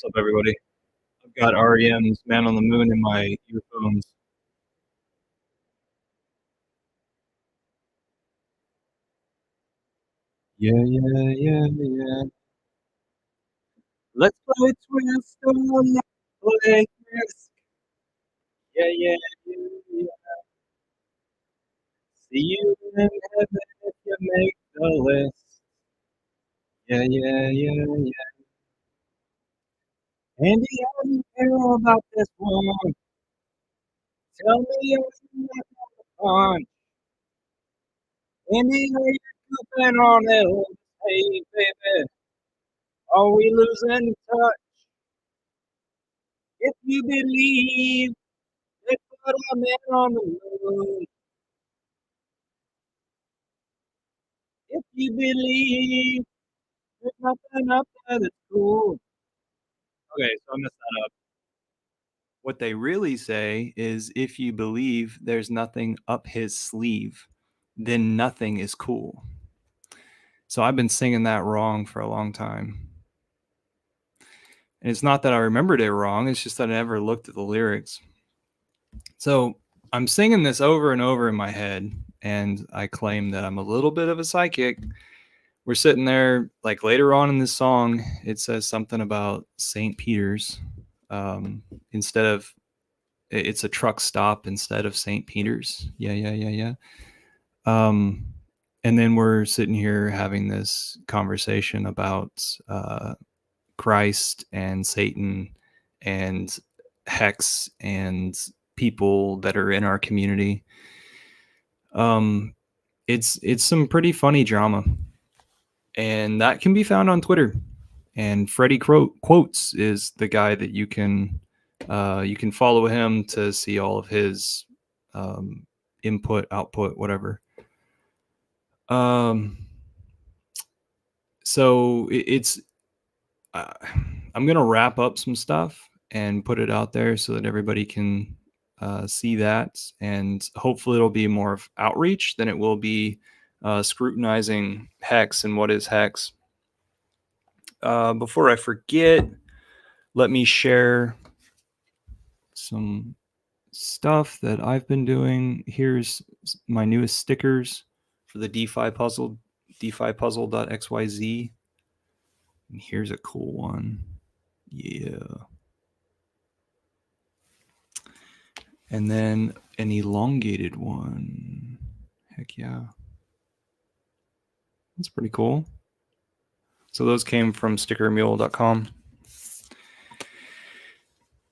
What's up, everybody? I've got REM's "Man on the Moon" in my earphones. Yeah, yeah, yeah, yeah. Let's play Twister, let's play Risk. Yeah, yeah, yeah, yeah. See you in heaven if you make the list. Yeah, yeah, yeah, yeah. Andy, how do you feel about this one? Tell me you're not on. Andy, are you goofing on it? Hey, baby, are we losing touch? If you believe they put a man on the moon, if you believe there's nothing up there that's cool. Okay, so I messed that up. What they really say is if you believe there's nothing up his sleeve, then nothing is cool. So I've been singing that wrong for a long time. And it's not that I remembered it wrong, it's just that I never looked at the lyrics. So I'm singing this over and over in my head, and I claim that I'm a little bit of a psychic. We're sitting there, like later on in this song, it says something about St. Peter's. Instead of it's a truck stop instead of St. Peter's. Yeah, yeah, yeah, yeah. Um, and then we're sitting here having this conversation about Christ and Satan and Hex and people that are in our community. Um, it's some pretty funny drama, and that can be found on Twitter. And Freddie Quotes is the guy that you can follow him to see all of his input, output, whatever. Um, so it's uh, I'm gonna wrap up some stuff and put it out there so that everybody can see that, and hopefully it'll be more of outreach than it will be scrutinizing Hex and what is Hex. Before I forget, let me share some stuff that I've been doing. Here's my newest stickers for the DeFi puzzle, DeFiPuzzle.xyz. And here's a cool one. Yeah. And then an elongated one. Heck yeah. That's pretty cool. So those came from stickermule.com.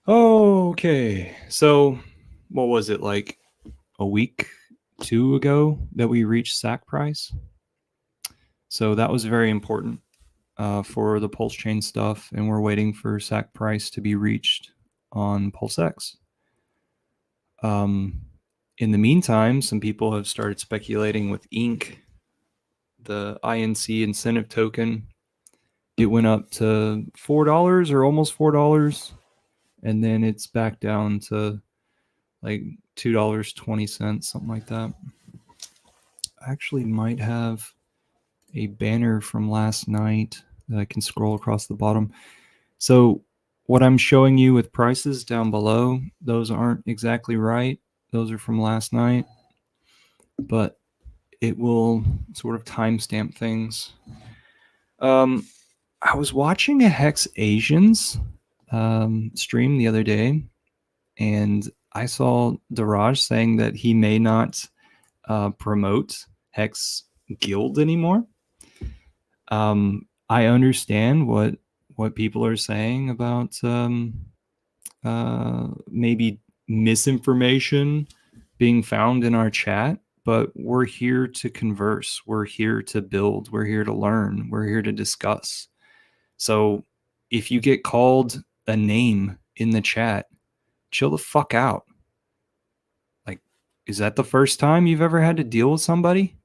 Okay. So what was it, like a week, two ago that we reached sack price? So that was very important for the Pulse Chain stuff, and we're waiting for sack price to be reached on PulseX. In the meantime, some people have started speculating with Ink, the INC incentive token. It went up to $4 or almost $4, and then it's back down to like $2.20, something like that. I actually might have a banner from last night that I can scroll across the bottom. So what I'm showing you with prices down below, those aren't exactly right. Those are from last night, but it will sort of timestamp things. I was watching a Hex Asians stream the other day, and I saw Daraj saying that he may not promote Hex Guild anymore. I understand what people are saying about maybe misinformation being found in our chat, but we're here to converse. We're here to build. We're here to learn. We're here to discuss. So if you get called a name in the chat, chill the fuck out. Like, is that the first time you've ever had to deal with somebody?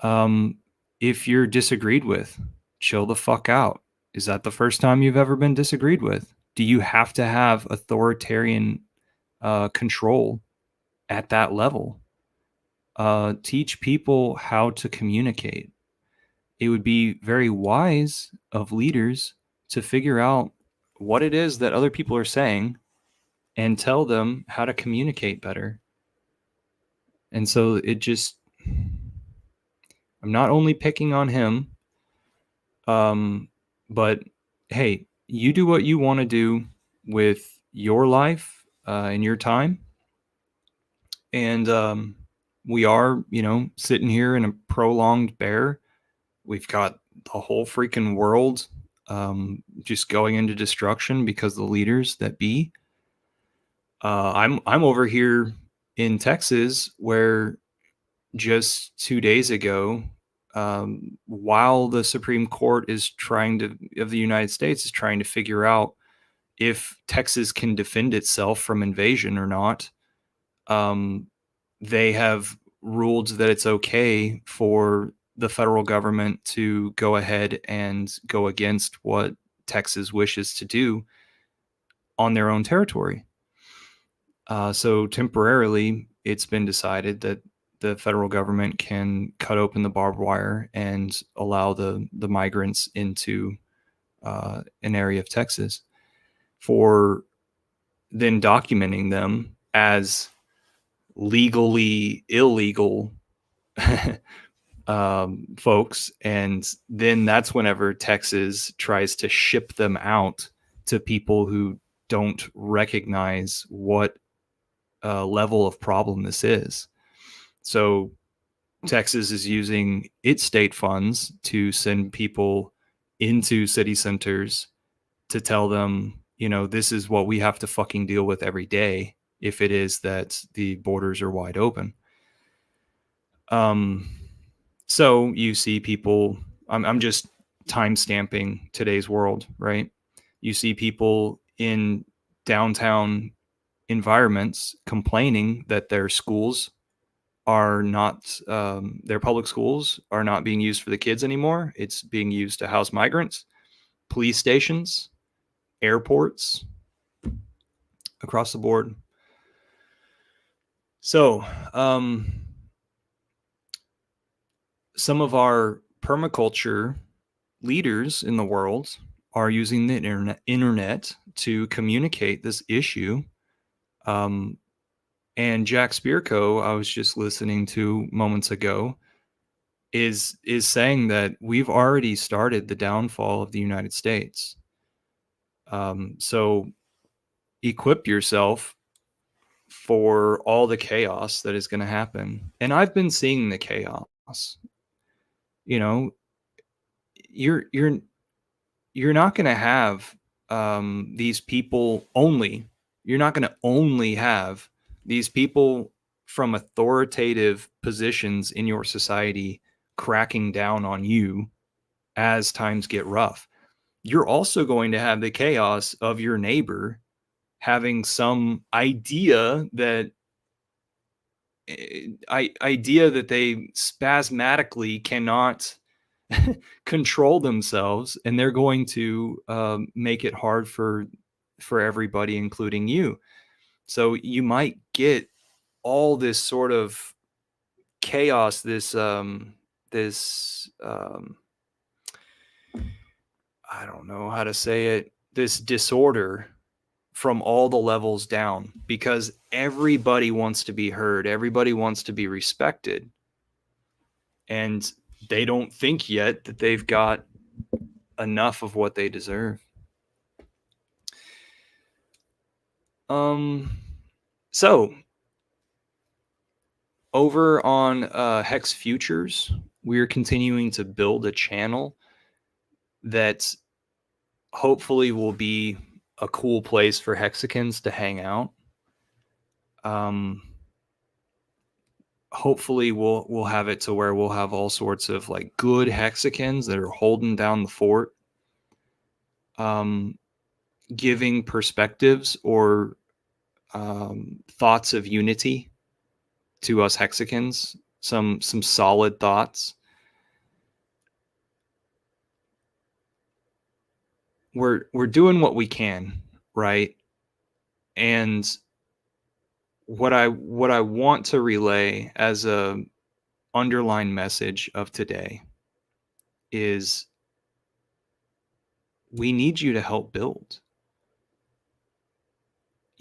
If you're disagreed with, chill the fuck out. Is that the first time you've ever been disagreed with? Do you have to have authoritarian control at that level? Teach people how to communicate. It would be very wise of leaders to figure out what it is that other people are saying and tell them how to communicate better. And so it just, I'm not only picking on him, but hey, you do what you want to do with your life and your time. And we are, sitting here in a prolonged bear. We've got the whole freaking world just going into destruction because the leaders that be. I'm over here in Texas where just 2 days ago, while the Supreme Court of the United States is trying to figure out if Texas can defend itself from invasion or not, um, they have ruled that it's okay for the federal government to go ahead and go against what Texas wishes to do on their own territory. So temporarily, it's been decided that the federal government can cut open the barbed wire and allow the migrants into an area of Texas for then documenting them as legally illegal folks. And then that's whenever Texas tries to ship them out to people who don't recognize what level of problem this is. So Texas is using its state funds to send people into city centers to tell them, this is what we have to fucking deal with every day if it is that the borders are wide open. So you see people, I'm just time stamping today's world, right? You see people in downtown environments complaining that their schools are not, their public schools are not being used for the kids anymore. It's being used to house migrants, police stations, airports, across the board. So, some of our permaculture leaders in the world are using the internet to communicate this issue. And Jack Spirko, I was just listening to moments ago, is saying that we've already started the downfall of the United States. So equip yourself for all the chaos that is going to happen. And I've been seeing the chaos. You know, you're you're you're not going to have these people only. You're not going to only have these people from authoritative positions in your society cracking down on you as times get rough. You're also going to have the chaos of your neighbor having some idea that idea that they spasmodically cannot control themselves, and they're going to make it hard for everybody, including you. So you might get all this sort of chaos, this I don't know how to say it, this disorder from all the levels down, because everybody wants to be heard, everybody wants to be respected, and they don't think yet that they've got enough of what they deserve. So over on Hex Futures, we're continuing to build a channel that hopefully will be a cool place for Hexicans to hang out. Hopefully we'll have it to where we'll have all sorts of like good Hexicans that are holding down the fort, giving perspectives or thoughts of unity to us Hexicans, some solid thoughts. We're doing what we can, right? And what I want to relay as a underlying message of today is we need you to help build.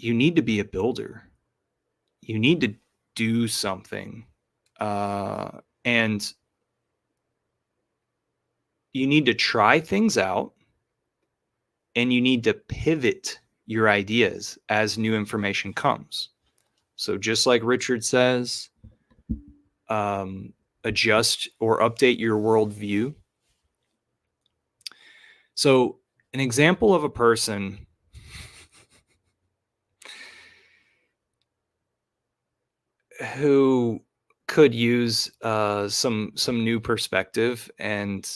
you need to be a builder. You need to do something. And you need to try things out, and you need to pivot your ideas as new information comes. So just like Richard says, adjust or update your worldview. So an example of a person who could use some new perspective, and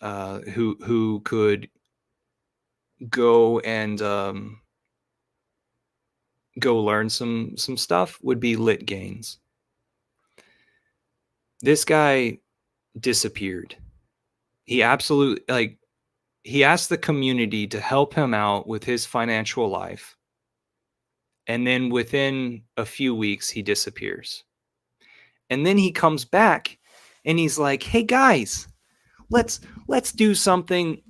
who could go and go learn some stuff would be Lit Gaines. This guy disappeared. He absolutely, like, he asked the community to help him out with his financial life, and then within a few weeks he disappears. And then he comes back and he's like, "Hey guys, let's let's do something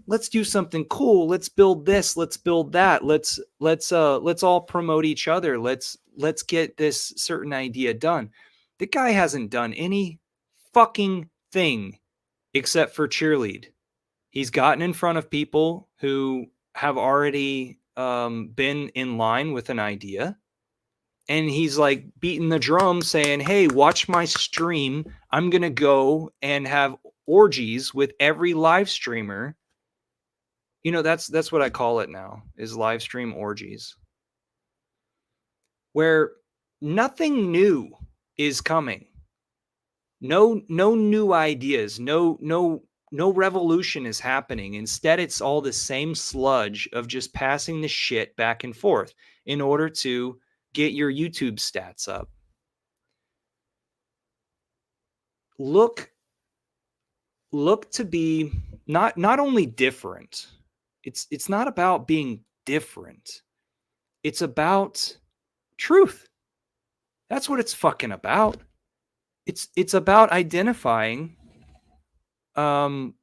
cool. Let's build this, let's build that. Let's all promote each other. Let's get this certain idea done." The guy hasn't done any fucking thing except for cheerlead. He's gotten in front of people who have already been in line with an idea, and he's like beating the drum saying, "Hey, watch my stream. I'm going to go and have orgies with every live streamer." That's what I call it now, is live stream orgies, where nothing new is coming. No new ideas, no revolution is happening. Instead, it's all the same sludge of just passing the shit back and forth in order to get your YouTube stats up. Look to be not only different. It's not about being different. It's about truth. That's what it's fucking about. It's about identifying, looking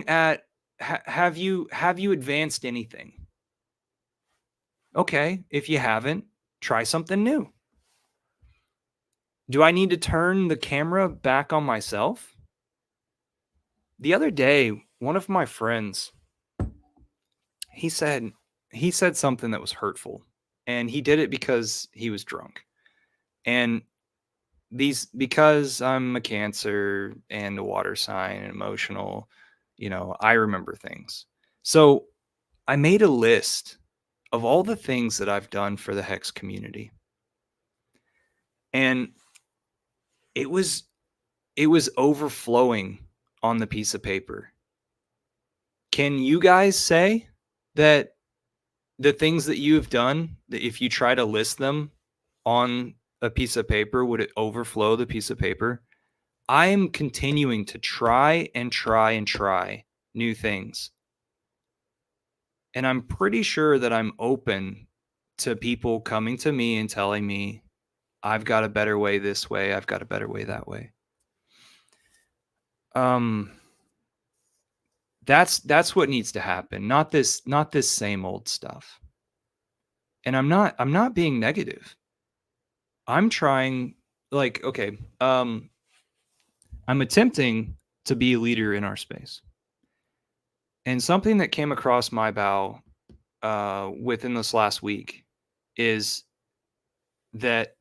at, have you advanced anything? Okay, if you haven't, try something new. Do I need to turn the camera back on myself? The other day, one of my friends, he said something that was hurtful, and he did it because he was drunk. And because I'm a Cancer and a water sign and emotional, I remember things. So I made a list of all the things that I've done for the Hex community. And it was overflowing on the piece of paper. Can you guys say that the things that you have done, that if you try to list them on a piece of paper, would it overflow the piece of paper? I am continuing to try and try and try new things. And I'm pretty sure that I'm open to people coming to me and telling me, "I've got a better way this way. I've got a better way that way." That's what needs to happen. Not this same old stuff. And I'm not being negative. I'm trying, like, okay, I'm attempting to be a leader in our space. And something that came across my bow within this last week is that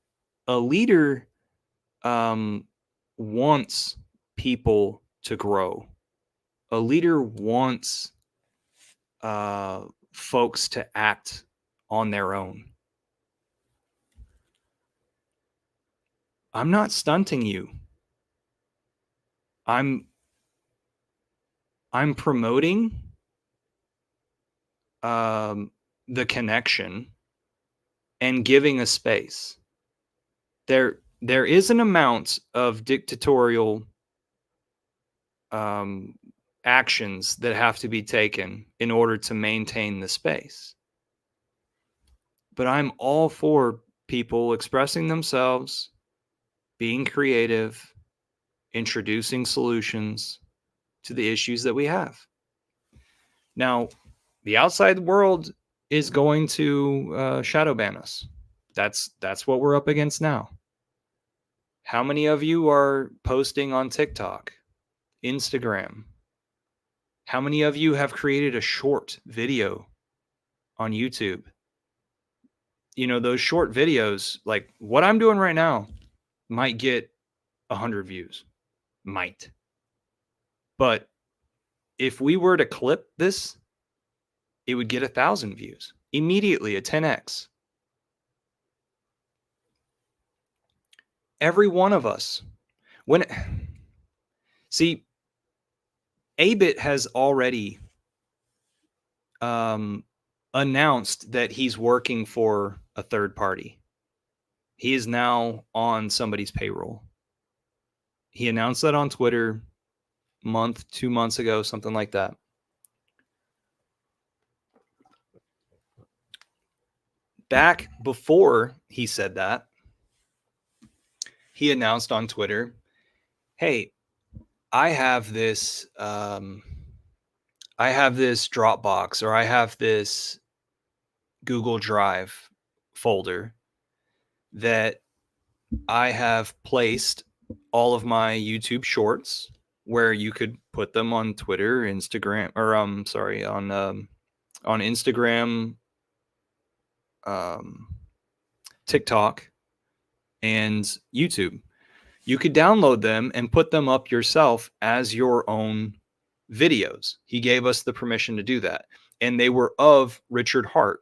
a leader wants people to grow. A leader wants folks to act on their own. I'm not stunting you. I'm promoting the connection and giving a space. There is an amount of dictatorial actions that have to be taken in order to maintain the space. But I'm all for people expressing themselves, being creative, introducing solutions to the issues that we have. Now, the outside world is going to shadow ban us. That's what we're up against now. How many of you are posting on TikTok, Instagram? How many of you have created a short video on YouTube? You know, those short videos, like what I'm doing right now, might get 100 views. Might. But if we were to clip this, it would get 1,000 views immediately, a 10x. Every one of us. When see, Abit has already announced that he's working for a third party. He is now on somebody's payroll. He announced that on Twitter month, 2 months ago, something like that. Back before he said that, he announced on Twitter, hey, I have this Dropbox, or I have this Google Drive folder that I have placed all of my YouTube shorts, where you could put them on Twitter, Instagram, or on Instagram, TikTok, and YouTube. You could download them and put them up yourself as your own videos. He gave us the permission to do that. And they were of Richard Hart.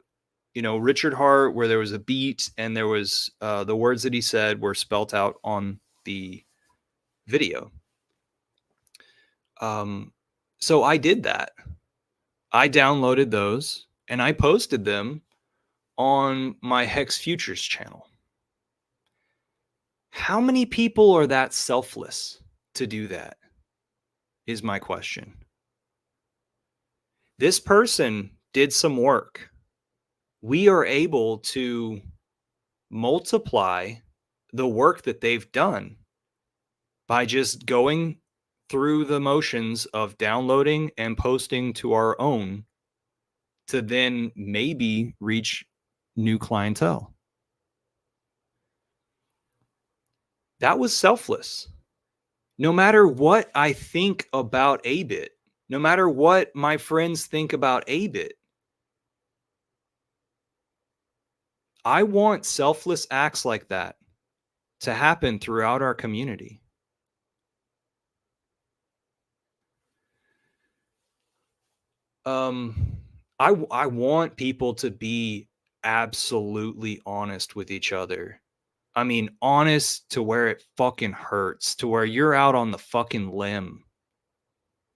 You know, Richard Hart, where there was a beat and there was the words that he said were spelt out on the video. So I did that. I downloaded those and I posted them on my Hex Futures channel. How many people are that selfless to do that? Is my question. This person did some work. We are able to multiply the work that they've done by just going through the motions of downloading and posting to our own, to then maybe reach new clientele. That was selfless. No matter what I think about Abit, no matter what my friends think about Abit, I want selfless acts like that to happen throughout our community. I want people to be absolutely honest with each other. I mean, honest to where it fucking hurts, to where you're out on the fucking limb.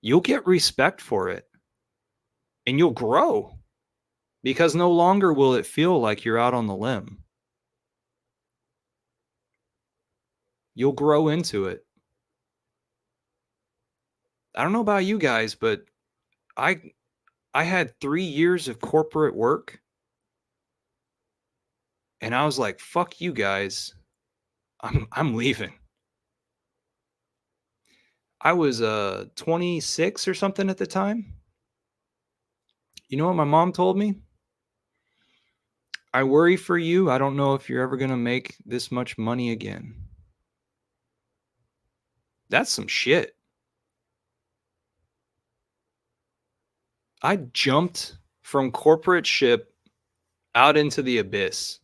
You'll get respect for it. And you'll grow. Because no longer will it feel like you're out on the limb. You'll grow into it. I don't know about you guys, but I had 3 years of corporate work, and I was like, fuck you guys. I'm leaving. I was 26 or something at the time. You know what my mom told me? I worry for you. I don't know if you're ever going to make this much money again. That's some shit. I jumped from corporate ship out into the abyss.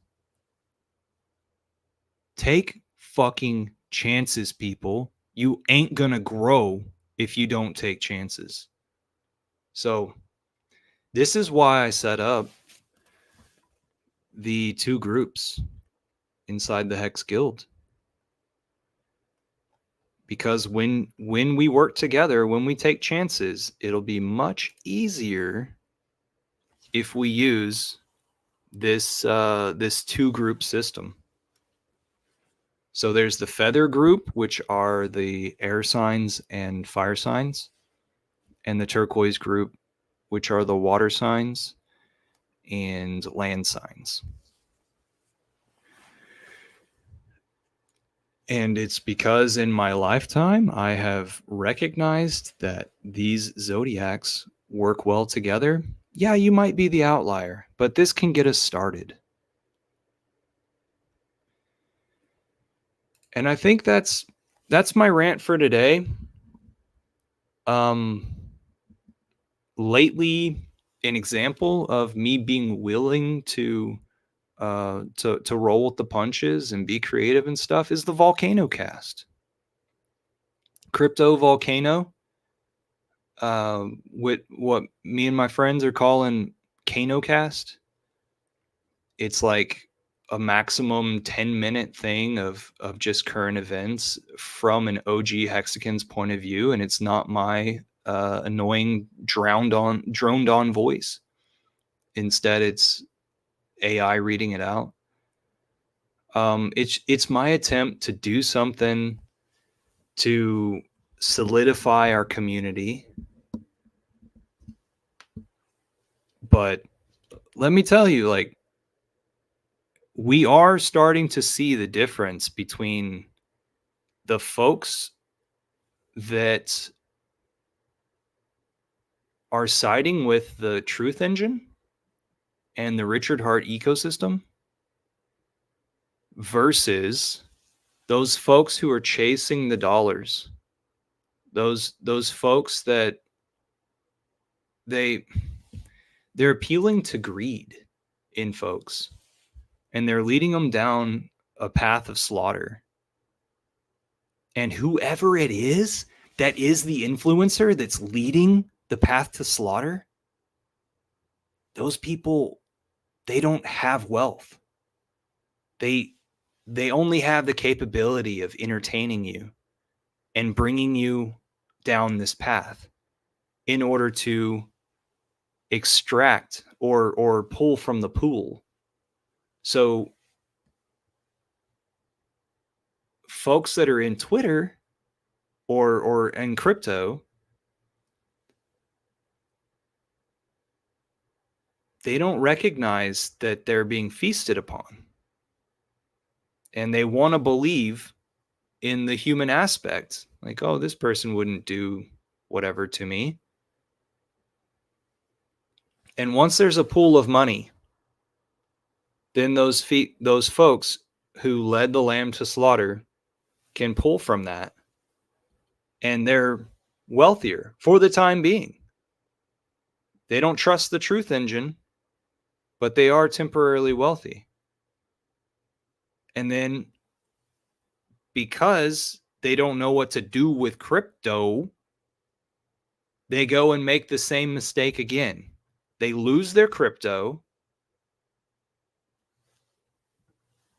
Take fucking chances, people. You ain't gonna grow if you don't take chances. So this is why I set up the 2 groups inside the Hex Guild. Because when we work together, when we take chances, it'll be much easier if we use this 2-group system. So there's the feather group, which are the air signs and fire signs, and the turquoise group, which are the water signs and land signs. And it's because in my lifetime, I have recognized that these zodiacs work well together. yeah, you might be the outlier, but this can get us started. And I think that's my rant for today. Um Lately, an example of me being willing to roll with the punches and be creative and stuff is the volcano cast. Crypto volcano, with what me and my friends are calling CanoCast. It's like a maximum 10-minute thing of just current events from an OG Hexican's point of view, and it's not my annoying droned on voice. Instead, it's AI reading it out. It's my attempt to do something to solidify our community. But let me tell you, like, we are starting to see the difference between the folks that are siding with the truth engine and the Richard Hart ecosystem versus those folks who are chasing the dollars. Those folks that they they're appealing to greed in folks, and they're leading them down a path of slaughter. And whoever it is that is the influencer that's leading the path to slaughter, those people, they don't have wealth. They they only have the capability of entertaining you and bringing you down this path in order to extract or pull from the pool. So folks that are in Twitter or in crypto, they don't recognize that they're being feasted upon. And they want to believe in the human aspect. Like, oh, this person wouldn't do whatever to me. And once there's a pool of money, then those folks who led the lamb to slaughter can pull from that, and they're wealthier for the time being. They don't trust the truth engine, but they are temporarily wealthy. And then because they don't know what to do with crypto, they go and make the same mistake again. They lose their crypto.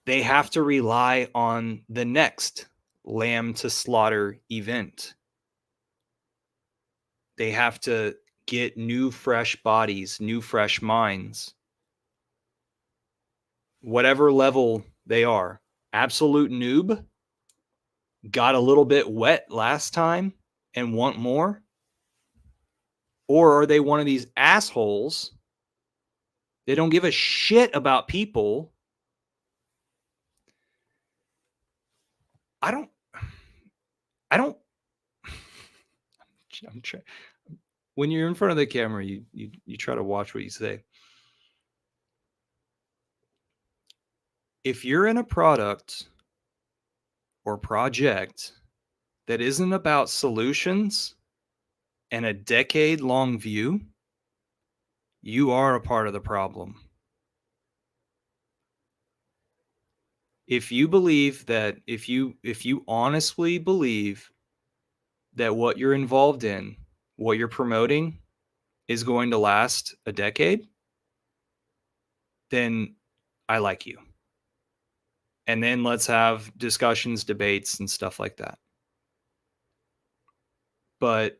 They have to rely on the next lamb to slaughter event. They have to get new, fresh bodies, new, fresh minds, whatever level they are. Absolute noob, got a little bit wet last time and want more? Or are they one of these assholes? They don't give a shit about people. I don't, I don't, I'm trying. When you're in front of the camera, you try to watch what you say. If you're in a product or project that isn't about solutions and a decade-long view, you are a part of the problem. If you believe that, if you honestly believe that what you're involved in, what you're promoting is going to last a decade, then I like you. And then let's have discussions, debates, and stuff like that. But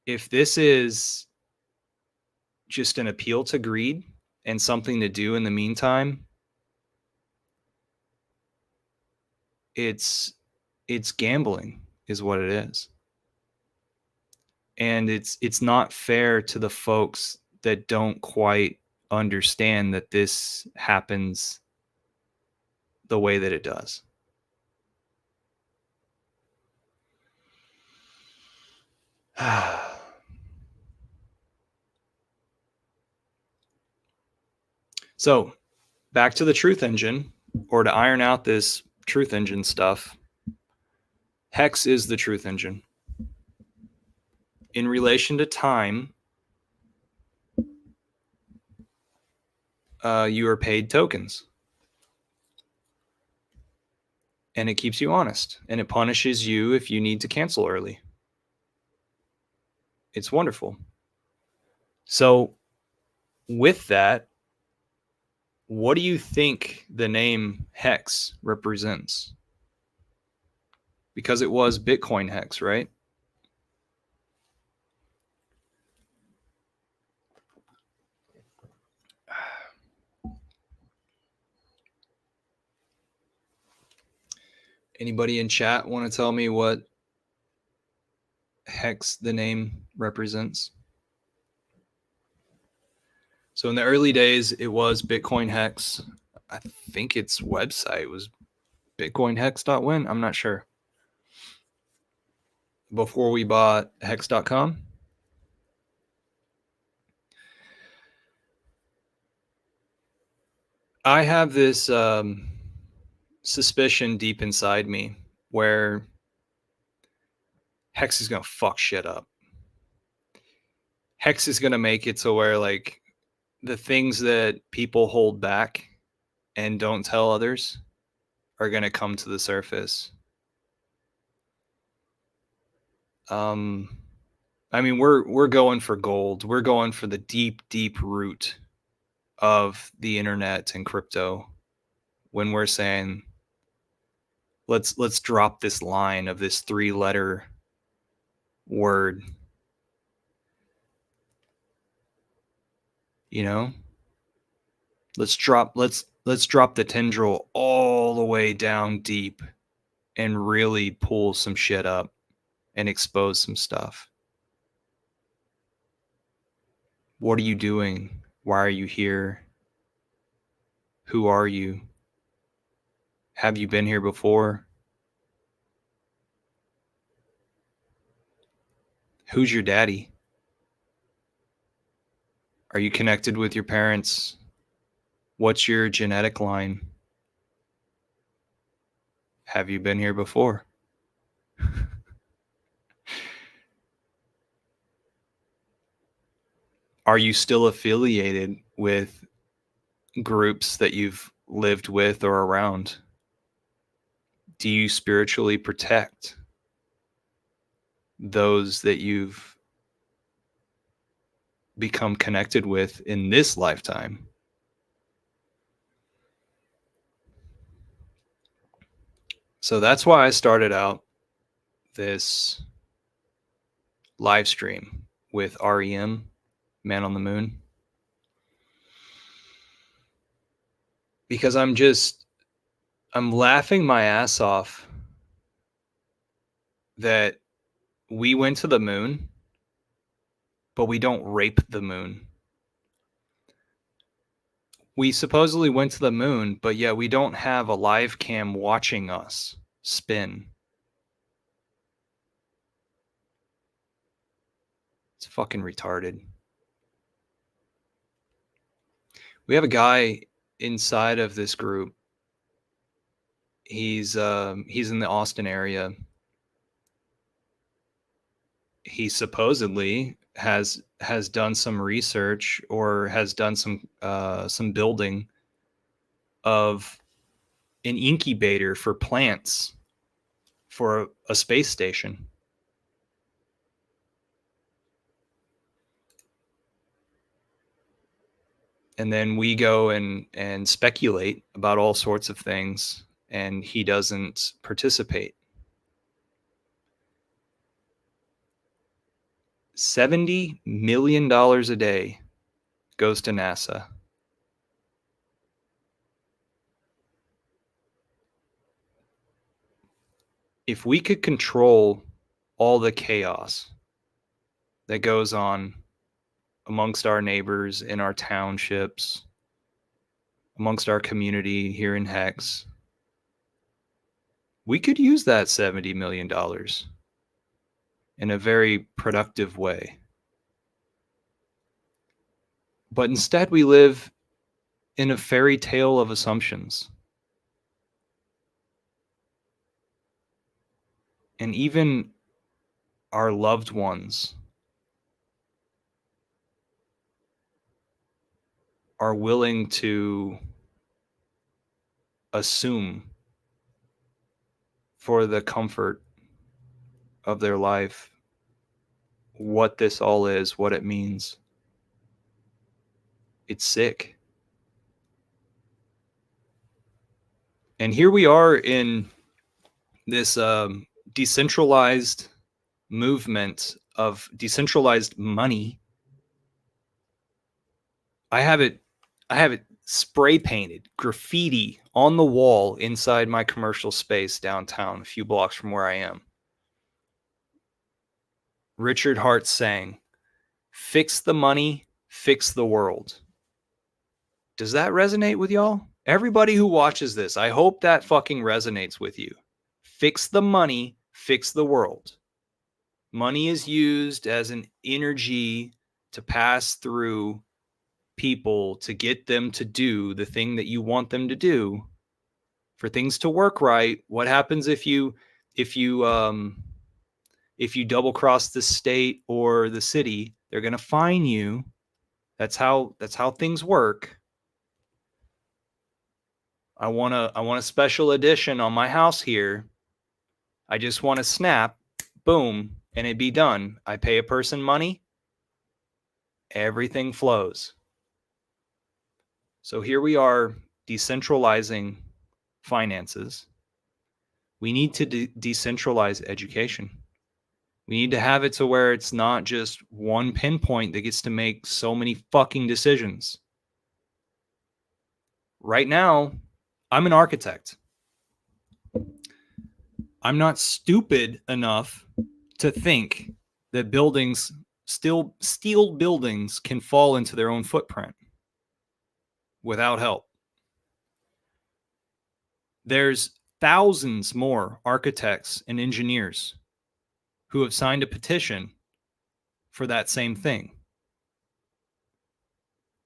if this is just an appeal to greed and something to do in the meantime, it's gambling is what it is. And it's not fair to the folks that don't quite understand that this happens the way that it does. So back to the truth engine, or to iron out this truth engine stuff, hex is the truth engine. In relation to time, you are paid tokens. And it keeps you honest. And it punishes you if you need to cancel early. It's wonderful. So, with that, what do you think the name Hex represents? Because it was Bitcoin Hex, right? Anybody in chat want to tell me what Hex the name represents? So in the early days, it was Bitcoin Hex. I think its website was bitcoinhex.win. I'm not sure. Before we bought hex.com. I have this suspicion deep inside me where Hex is going to fuck shit up. Hex is going to make it to where, like, the things that people hold back and don't tell others are going to come to the surface. I mean, we're going for gold. We're going for the deep root of the internet and crypto when we're saying let's drop this line of this 3-letter word. You know? Let's drop the tendril all the way down deep and really pull some shit up and expose some stuff. What are you doing? Why are you here? Who are you? Have you been here before? Who's your daddy? Are you connected with your parents? What's your genetic line? Have you been here before? Are you still affiliated with groups that you've lived with or around? Do you spiritually protect those that you've become connected with in this lifetime? So that's why I started out this live stream with REM, Man on the Moon. Because I'm laughing my ass off that we went to the moon, but we don't rape the moon. We supposedly went to the moon, but yet we don't have a live cam watching us spin. It's fucking retarded. We have a guy inside of this group. He's in the Austin area. He supposedly has done some research or has done some building of an incubator for plants for a space station. And then we go and speculate about all sorts of things, and he doesn't participate. $70 million a day goes to NASA. If we could control all the chaos that goes on amongst our neighbors, in our townships, amongst our community here in Hex, we could use that $70 million in a very productive way. But instead we live in a fairy tale of assumptions. And even our loved ones are willing to assume for the comfort of their life what this all is, what it means. It's sick. And here we are in this decentralized movement of decentralized money. I have it spray painted, graffiti on the wall inside my commercial space downtown, a few blocks from where I am. Richard Hart saying, "Fix the money, fix the world." Does that resonate with y'all? Everybody who watches this, I hope that fucking resonates with you. Fix the money, fix the world. Money is used as an energy to pass through people to get them to do the thing that you want them to do. For things to work right, what happens if you double cross the state or the city? They're going to fine you. That's how things work. I want a special edition on my house here. I just want to snap, boom, and it be done. I pay a person money, everything flows. So here we are decentralizing finances. We need to decentralize education. We need to have it to where it's not just one pinpoint that gets to make so many fucking decisions. Right now, I'm an architect. I'm not stupid enough to think that steel buildings can fall into their own footprint without help. There's thousands more architects and engineers who have signed a petition for that same thing.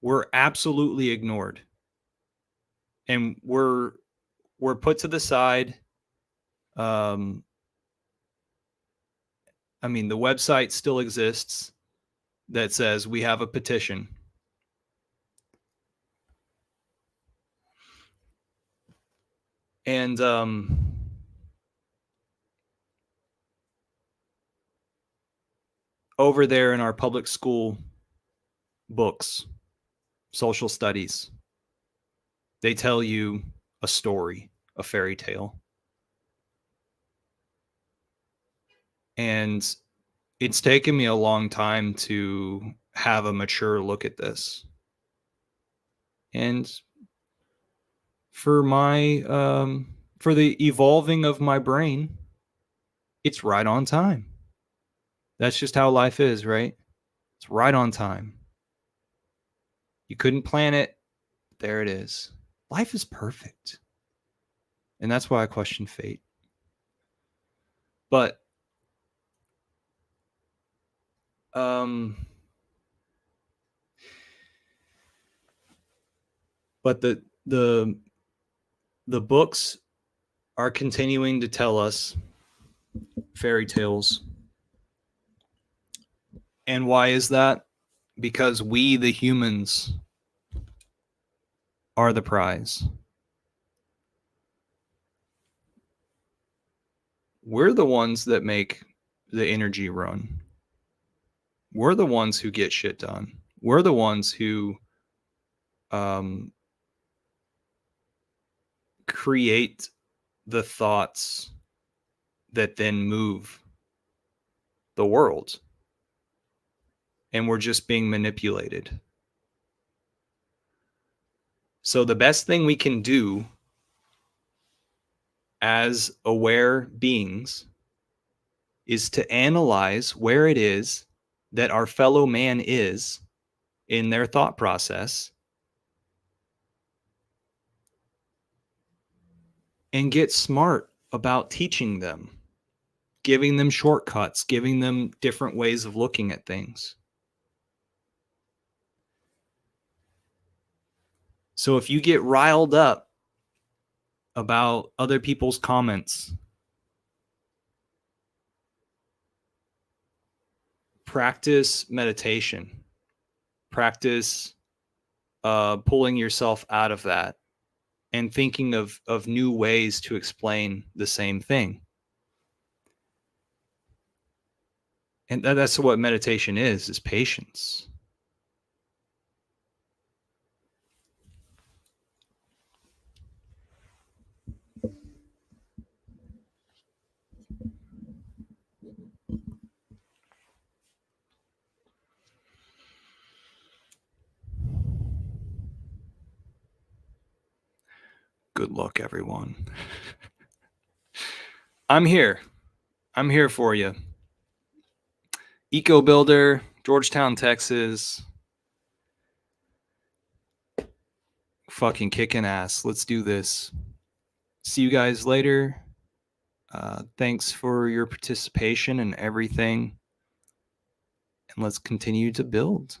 We're absolutely ignored. And we're put to the side. I mean, the website still exists that says we have a petition. And over there in our public school books, social studies, they tell you a story, a fairy tale. And it's taken me a long time to have a mature look at this. And for my for the evolving of my brain, it's right on time. That's just how life is, right? It's right on time. You couldn't plan it. There it is. Life is perfect. And that's why I question fate. But the books are continuing to tell us fairy tales. And why is that? Because we, the humans, are the prize. We're the ones that make the energy run. We're the ones who get shit done. We're the ones who create the thoughts that then move the world. And we're just being manipulated. So the best thing we can do as aware beings is to analyze where it is that our fellow man is in their thought process and get smart about teaching them, giving them shortcuts, giving them different ways of looking at things. So if you get riled up about other people's comments, practice meditation. Practice pulling yourself out of that and thinking of new ways to explain the same thing. And that's what meditation is patience. Good luck, everyone. I'm here. I'm here for you. Eco Builder, Georgetown, Texas. Fucking kicking ass. Let's do this. See you guys later. Thanks for your participation and everything. And let's continue to build.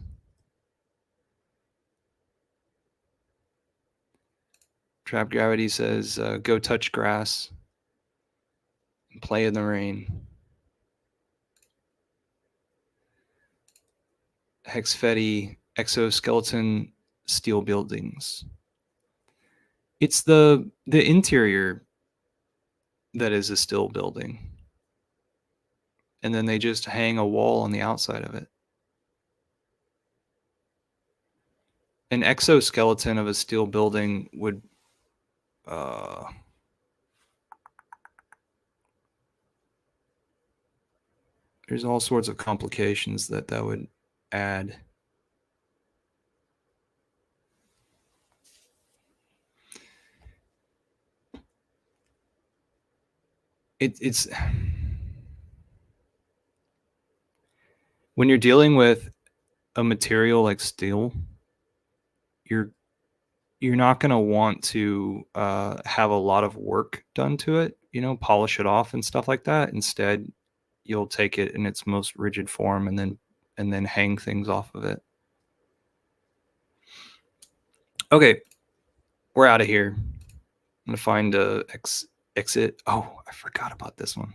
Trap Gravity says, go touch grass and play in the rain. Hexfetti, exoskeleton, steel buildings. It's the interior that is a steel building. And then they just hang a wall on the outside of it. An exoskeleton of a steel building would there's all sorts of complications that would add. It's when you're dealing with a material like steel, you're not going to want to have a lot of work done to it, polish it off and stuff like that. Instead, you'll take it in its most rigid form and then hang things off of it. Okay, we're out of here. I'm going to find a exit. Oh, I forgot about this one.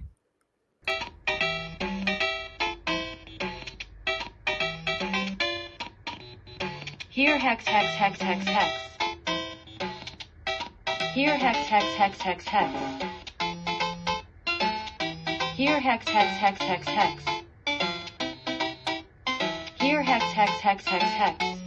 Here hex hex hex hex hex. Here hex hex hex hex hex. Here hex hex hex hex hex. Here hex hex hex hex hex.